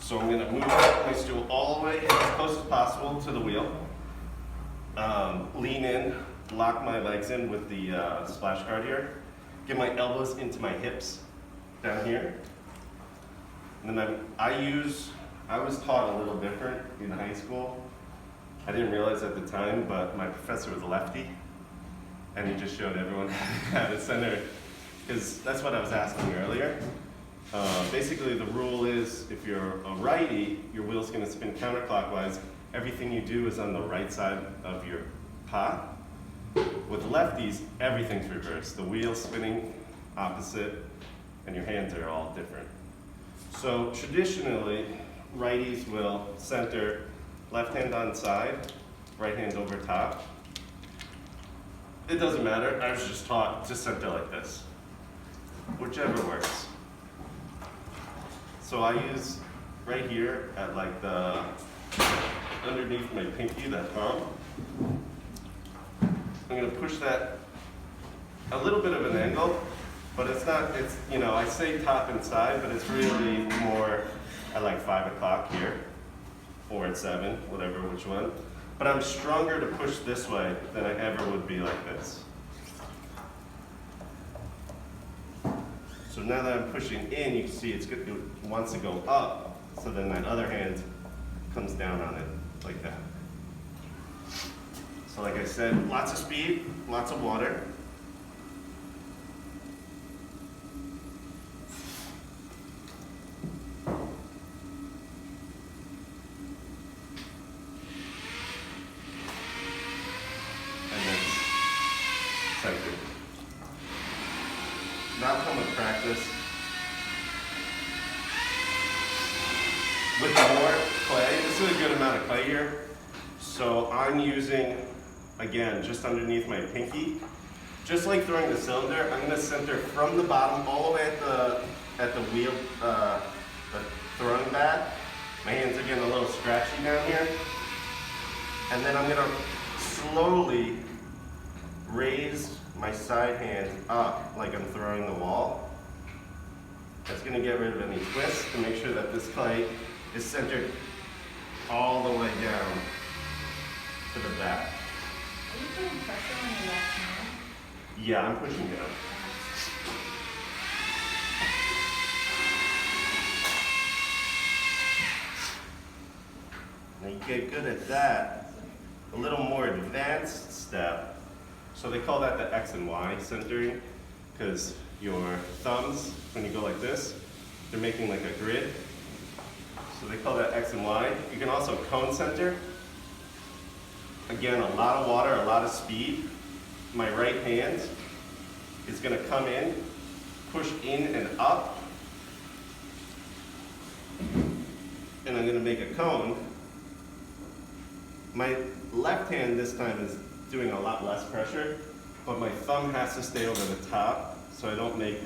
So I'm gonna move my stool all the way as close as possible to the wheel. Lean in, lock my legs in with the splash guard here. Get my elbows into my hips down here. And then I was taught a little different in high school. I didn't realize at the time, but my professor was a lefty. And he just showed everyone how to center, because that's what I was asking earlier. Basically, the rule is if you're a righty, your wheel's going to spin counterclockwise. Everything you do is on the right side of your pot. With lefties, everything's reversed. The wheel's spinning opposite, and your hands are all different. So traditionally, righties will center left hand on side, right hand over top. It doesn't matter. I was just taught to center like this, whichever works. So I use right here at like the underneath my pinky, that thumb. I'm going to push that a little bit of an angle, but it's not. It's I say top and side, but it's really more at like 5 o'clock here, or at 7, whatever, which one. But I'm stronger to push this way than I ever would be like this. So now that I'm pushing in, you can see it wants to go up, so then that other hand comes down on it, like that. So like I said, lots of speed, lots of water. Centered. Now come with practice. With more clay, this is a good amount of clay here. So I'm using, again, just underneath my pinky. Just like throwing the cylinder, I'm gonna center from the bottom all the way at the wheel, the throwing bat. My hands are getting a little scratchy down here. And then I'm gonna slowly raise my side hand up like I'm throwing the wall. That's going to get rid of any twists to make sure that this clay is centered all the way down to the back. Are you putting pressure on your left hand? Yeah, I'm pushing down. Now you get good at that. A little more advanced step. So they call that the X and Y centering, because your thumbs, when you go like this, they're making like a grid. So they call that X and Y. You can also cone center. Again, a lot of water, a lot of speed. My right hand is going to come in, push in and up, and I'm going to make a cone. My left hand this time is doing a lot less pressure, but my thumb has to stay over the top so I don't make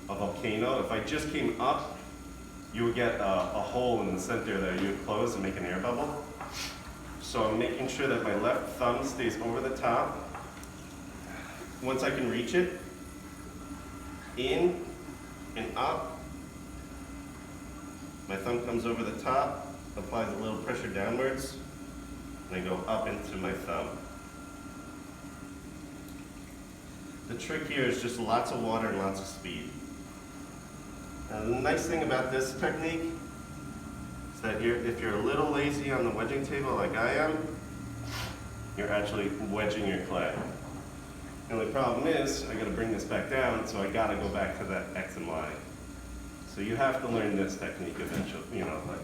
a volcano. If I just came up, you would get a hole in the center that you would close and make an air bubble. So I'm making sure that my left thumb stays over the top. Once I can reach it, in and up, my thumb comes over the top, applies a little pressure downwards, and I go up into my thumb. The trick here is just lots of water and lots of speed. Now, the nice thing about this technique is that if you're a little lazy on the wedging table like I am, you're actually wedging your clay. The only problem is, I gotta bring this back down, so I gotta go back to that X and Y. So you have to learn this technique eventually, like.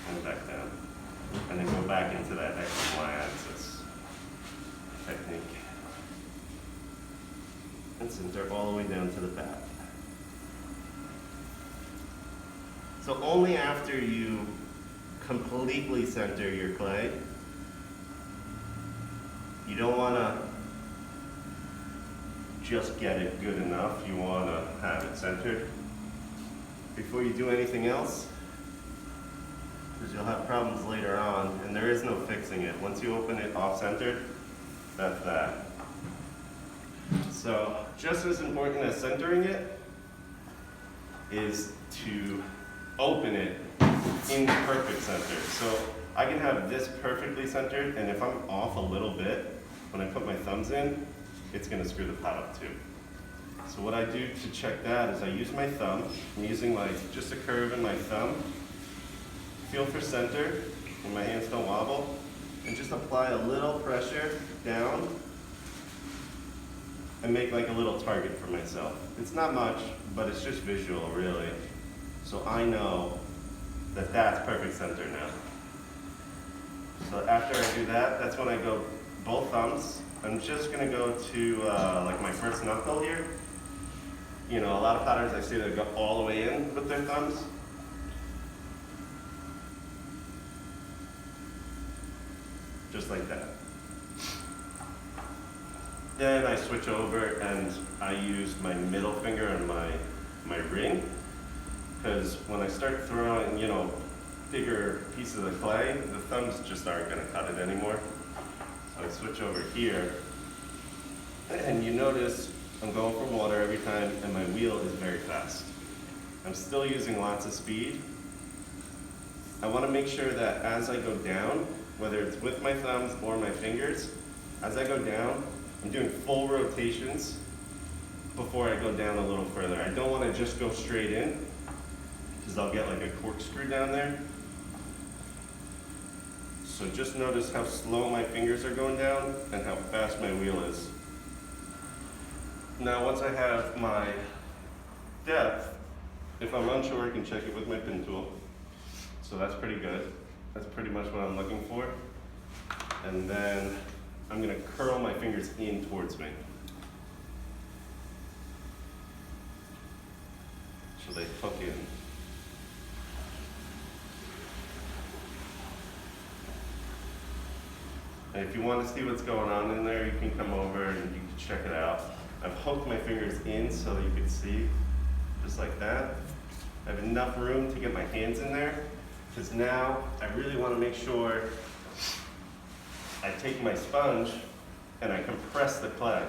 And back down. And then go back into that X and Y axis technique. And center all the way down to the back. So only after you completely center your clay, you don't want to just get it good enough, you want to have it centered. Before you do anything else, because you'll have problems later on, and there is no fixing it. Once you open it off-centered, that's that. So just as important as centering it is to open it in the perfect center. So I can have this perfectly centered, and if I'm off a little bit, when I put my thumbs in, it's gonna screw the pot up too. So what I do to check that is I use my thumb. I'm using like just a curve in my thumb. Feel for center, and my hands don't wobble, and just apply a little pressure down and make like a little target for myself. It's not much, but it's just visual really. So I know that that's perfect center now. So after I do that, that's when I go both thumbs. I'm just gonna go to like my first knuckle here. You know, a lot of patterns I see that go all the way in with their thumbs. Just like that. Then I switch over and I use my middle finger and my ring. Because when I start throwing, you know, bigger pieces of the clay, the thumbs just aren't gonna cut it anymore. So I switch over here. And you notice I'm going for water every time and my wheel is very fast. I'm still using lots of speed. I wanna make sure that as I go down, whether it's with my thumbs or my fingers, as I go down, I'm doing full rotations before I go down a little further. I don't want to just go straight in, because I'll get like a corkscrew down there. So just notice how slow my fingers are going down and how fast my wheel is. Now once I have my depth, if I'm unsure, I can check it with my pin tool. So that's pretty good. That's pretty much what I'm looking for. And then I'm gonna curl my fingers in towards me. So they hook in. And if you want to see what's going on in there, you can come over and you can check it out. I've hooked my fingers in so that you can see, just like that. I have enough room to get my hands in there. Because now I really want to make sure I take my sponge and I compress the clay.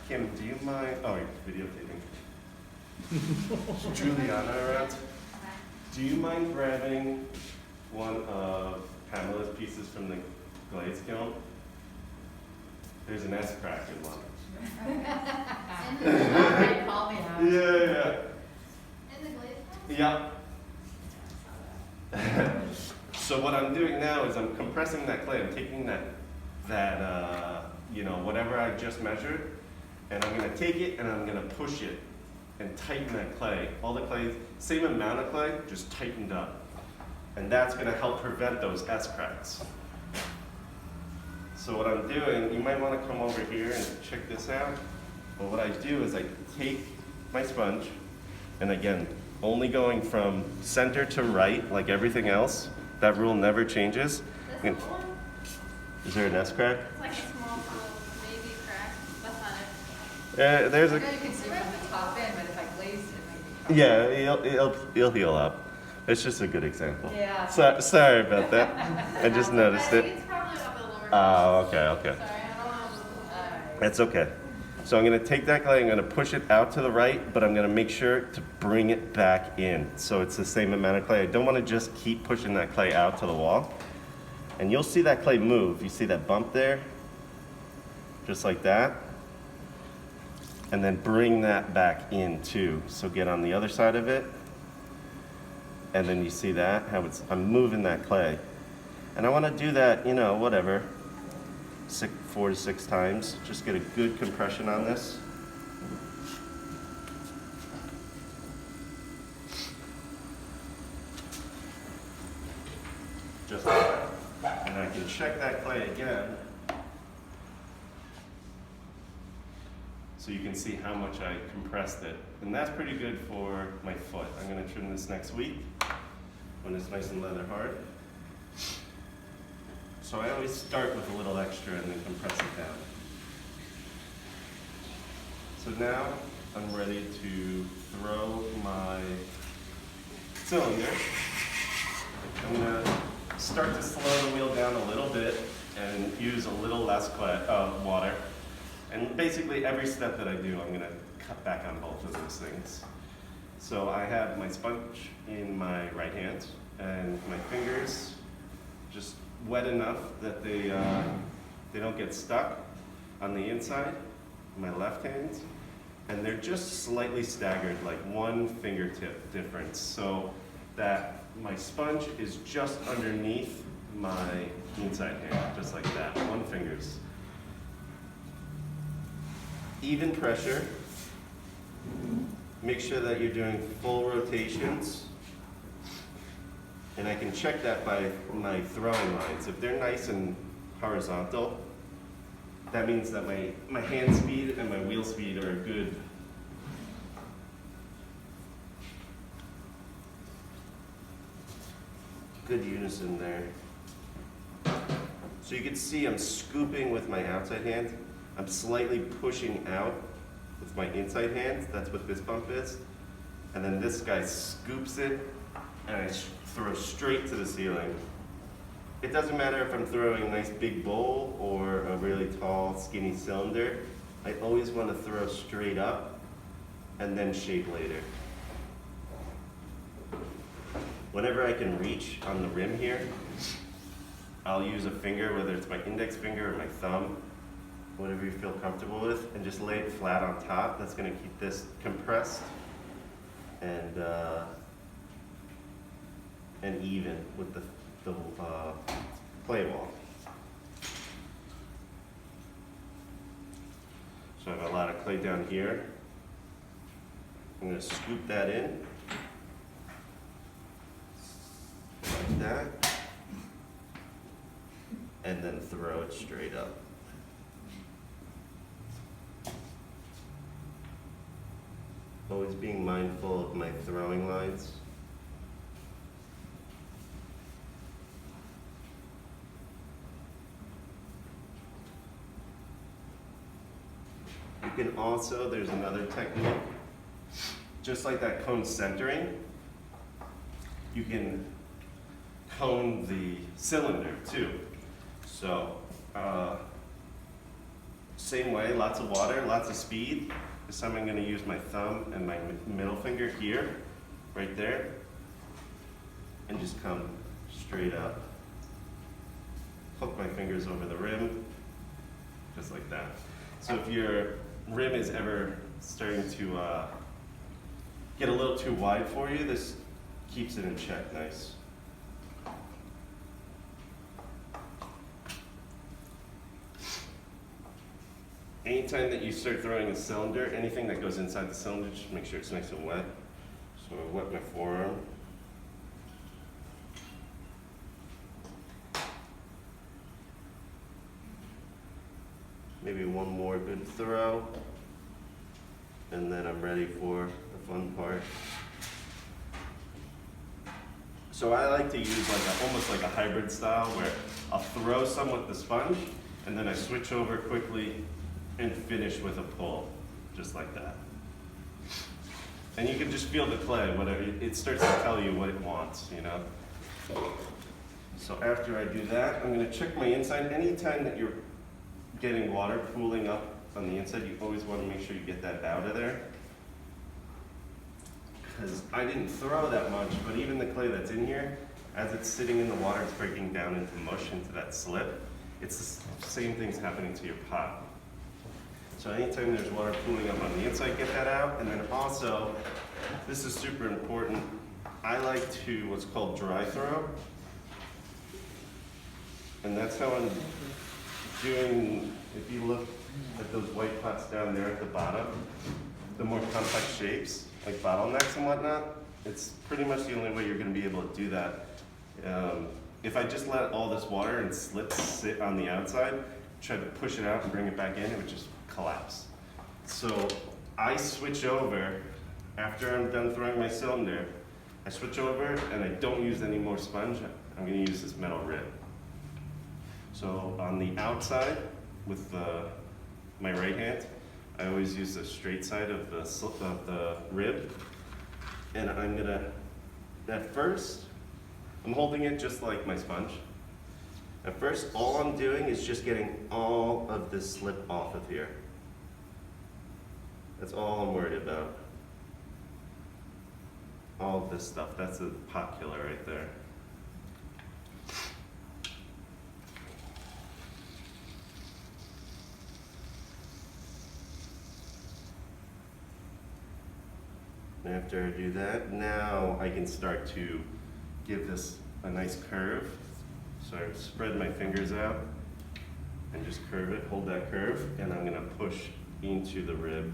Kim, do you mind? Oh, you're videotaping. Is Juliana around? Do you mind grabbing one of Pamela's pieces from the glaze kiln? There's an S crack in one. They call me out. Yeah. In the glaze house? Yeah. So what I'm doing now is I'm compressing that clay. I'm taking that you know, whatever I just measured, and I'm gonna take it and I'm gonna push it and tighten that clay. All the clay, same amount of clay, just tightened up. And that's gonna help prevent those S cracks. So what I'm doing, you might wanna come over here and check this out. But what I do is I take my sponge, and again, only going from center to right, like everything else. That rule never changes. This little one? Is there an S crack? It's like a small little baby crack. That's not it. There's I a, know you can see from the top end, but if I glazed it, maybe. yeah, it'll heal up. It's just a good example. Yeah. Sorry about that. I just noticed I think it. it's probably up the lower. Oh, okay. Sorry, I don't know. That's okay. So I'm gonna take that clay, I'm gonna push it out to the right, but I'm gonna make sure to bring it back in. So it's the same amount of clay. I don't wanna just keep pushing that clay out to the wall. And you'll see that clay move. You see that bump there? Just like that. And then bring that back in too. So get on the other side of it. And then you see that, how I'm moving that clay. And I wanna do that, you know, whatever, 4 to 6 times. Just get a good compression on this. Just like that. And I can check that clay again. So you can see how much I compressed it. And that's pretty good for my foot. I'm gonna trim this next week when it's nice and leather hard. So I always start with a little extra and then compress it down. So now I'm ready to throw my cylinder. I'm gonna start to slow the wheel down a little bit and use a little less water. And basically every step that I do, I'm gonna cut back on both of those things. So I have my sponge in my right hand and my fingers just wet enough that they don't get stuck on the inside, my left hand. And they're just slightly staggered, like one fingertip difference, so that my sponge is just underneath my inside hand, just like that, one finger's. Even pressure. Make sure that you're doing full rotations. And I can check that by my throwing lines. If they're nice and horizontal, that means that my hand speed and my wheel speed are good. Good unison there. So you can see I'm scooping with my outside hand. I'm slightly pushing out with my inside hand. That's what this bump is. And then this guy scoops it and I throw straight to the ceiling. It doesn't matter if I'm throwing a nice big bowl or a really tall, skinny cylinder. I always want to throw straight up and then shape later. Whenever I can reach on the rim here, I'll use a finger, whether it's my index finger or my thumb, whatever you feel comfortable with, and just lay it flat on top. That's going to keep this compressed and even with the play ball. So I have a lot of clay down here. I'm going to scoop that in like that, and then throw it straight up. Always being mindful of my throwing lines. You can also, there's another technique, just like that cone centering, you can cone the cylinder too. So, same way, lots of water, lots of speed. This time I'm going to use my thumb and my middle finger here, right there, and just come straight up. Hook my fingers over the rim, just like that. So if your rim is ever starting to get a little too wide for you, this keeps it in check nice. Anytime that you start throwing a cylinder, anything that goes inside the cylinder, just make sure it's nice and wet. So I wet my forearm. Maybe one more good throw, and then I'm ready for the fun part. So I like to use almost like a hybrid style where I'll throw some with the sponge, and then I switch over quickly and finish with a pull, just like that. And you can just feel the clay, whatever, it starts to tell you what it wants, you know? So after I do that, I'm gonna check my inside. Anytime that you're getting water pooling up on the inside, you always wanna make sure you get that out of there. Because I didn't throw that much, but even the clay that's in here, as it's sitting in the water, it's breaking down into mush, into that slip. It's the same thing's happening to your pot. So anytime there's water pooling up on the inside, get that out. And then also, this is super important, I like to what's called dry throw. And that's how I'm doing, if you look at those white pots down there at the bottom, the more complex shapes, like bottlenecks and whatnot, it's pretty much the only way you're going to be able to do that. If I just let all this water and slips sit on the outside, try to push it out and bring it back in, it would just collapse. So I switch over, after I'm done throwing my cylinder, I switch over and I don't use any more sponge. I'm going to use this metal rib. So on the outside with my right hand, I always use the straight side of the rib, and I'm gonna, at first, I'm holding it just like my sponge. At first, all I'm doing is just getting all of this slip off of here. That's all I'm worried about. All of this stuff, that's a pot killer right there. And after I do that, now I can start to give this a nice curve. So I spread my fingers out and just curve it, hold that curve, and I'm gonna push into the rib.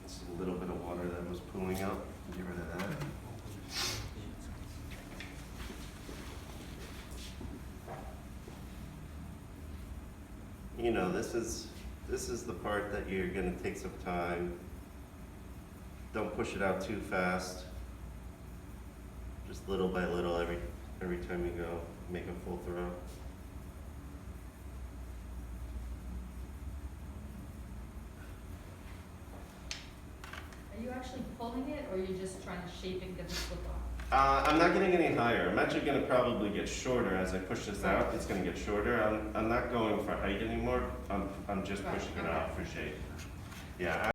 Just a little bit of water that was pooling out, get rid of that. You know, this is the part that you're gonna take some time. Don't push it out too fast. Just little by little every time you go, make a full throw. Are you actually pulling it, or are you just trying to shape it, get the slip off? I'm not getting any higher. I'm actually gonna probably get shorter as I push this out. It's gonna get shorter. I'm not going for height anymore. I'm just Right, pushing it okay. out for shape. Yeah.